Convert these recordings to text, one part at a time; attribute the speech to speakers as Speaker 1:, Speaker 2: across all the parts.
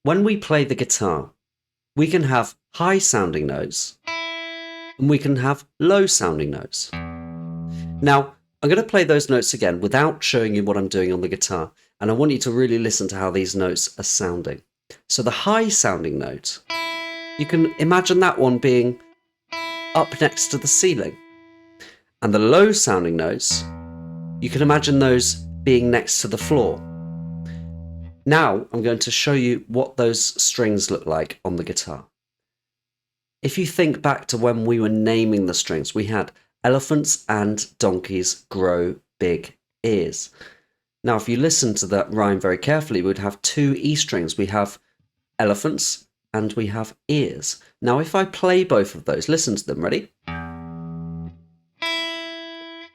Speaker 1: When we play the guitar, we can have high sounding notes and we can have low sounding notes. Now, I'm going to play those notes again without showing you what I'm doing on the guitar, and I want you to really listen to how these notes are sounding. So the high sounding note, you can imagine that one being up next to the ceiling. And the low sounding notes, you can imagine those being next to the floor. Now I'm going to show you what those strings look like on the guitar. If you think back to when we were naming the strings, we had elephants and donkeys grow big ears. Now, if you listen to that rhyme very carefully, we would have two E strings. We have elephants and we have ears. Now, if I play both of those, listen to them, ready?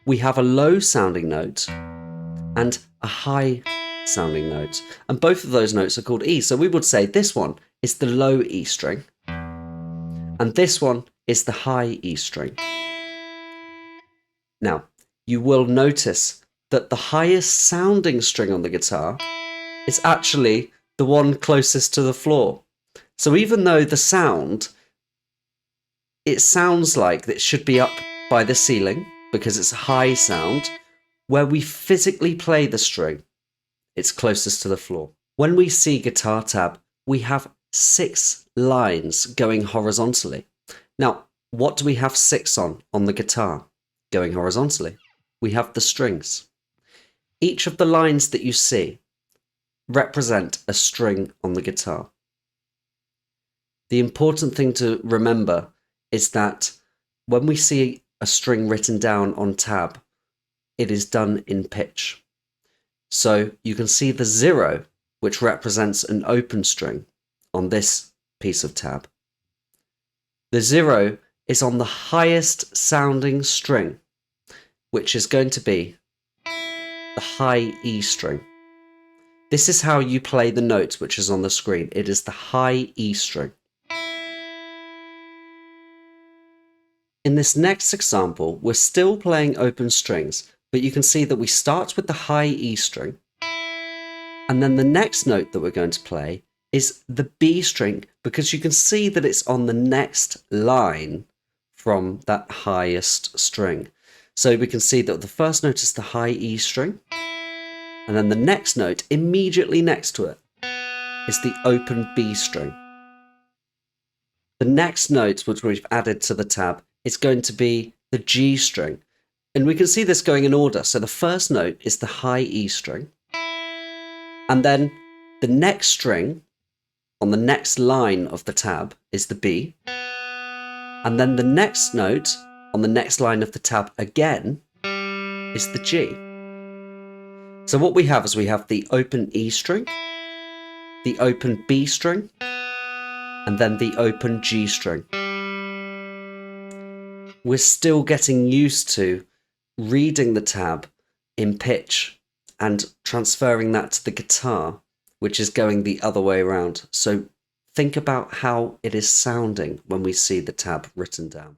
Speaker 1: We have a low sounding note and a high sounding note. And both of those notes are called E. So we would say this one is the low E string. And this one is the high E string. Now, you will notice that the highest sounding string on the guitar is actually the one closest to the floor. So even though the sound, it sounds like it should be up by the ceiling because it's a high sound, where we physically play the string, it's closest to the floor. When we see guitar tab, we have 6 lines going horizontally. Now, what do we have 6 on the guitar going horizontally? We have the strings. Each of the lines that you see represent a string on the guitar. The important thing to remember is that when we see a string written down on tab, it is done in pitch. So you can see the 0, which represents an open string on this piece of tab. The 0 is on the highest sounding string, which is going to be the high E string. This is how you play the note which is on the screen. It is the high E string. In this next example, we're still playing open strings, but you can see that we start with the high E string, and then the next note that we're going to play is the B string, because you can see that it's on the next line from that highest string. So we can see that the first note is the high E string, and then the next note immediately next to it is the open B string. The next note which we've added to the tab is going to be the G string. And we can see this going in order. So the first note is the high E string. And then the next string on the next line of the tab is the B. And then the next note on the next line of the tab again is the G. So what we have is we have the open E string, the open B string, and then the open G string. We're still getting used to reading the tab in pitch and transferring that to the guitar, which is going the other way around. So think about how it is sounding when we see the tab written down.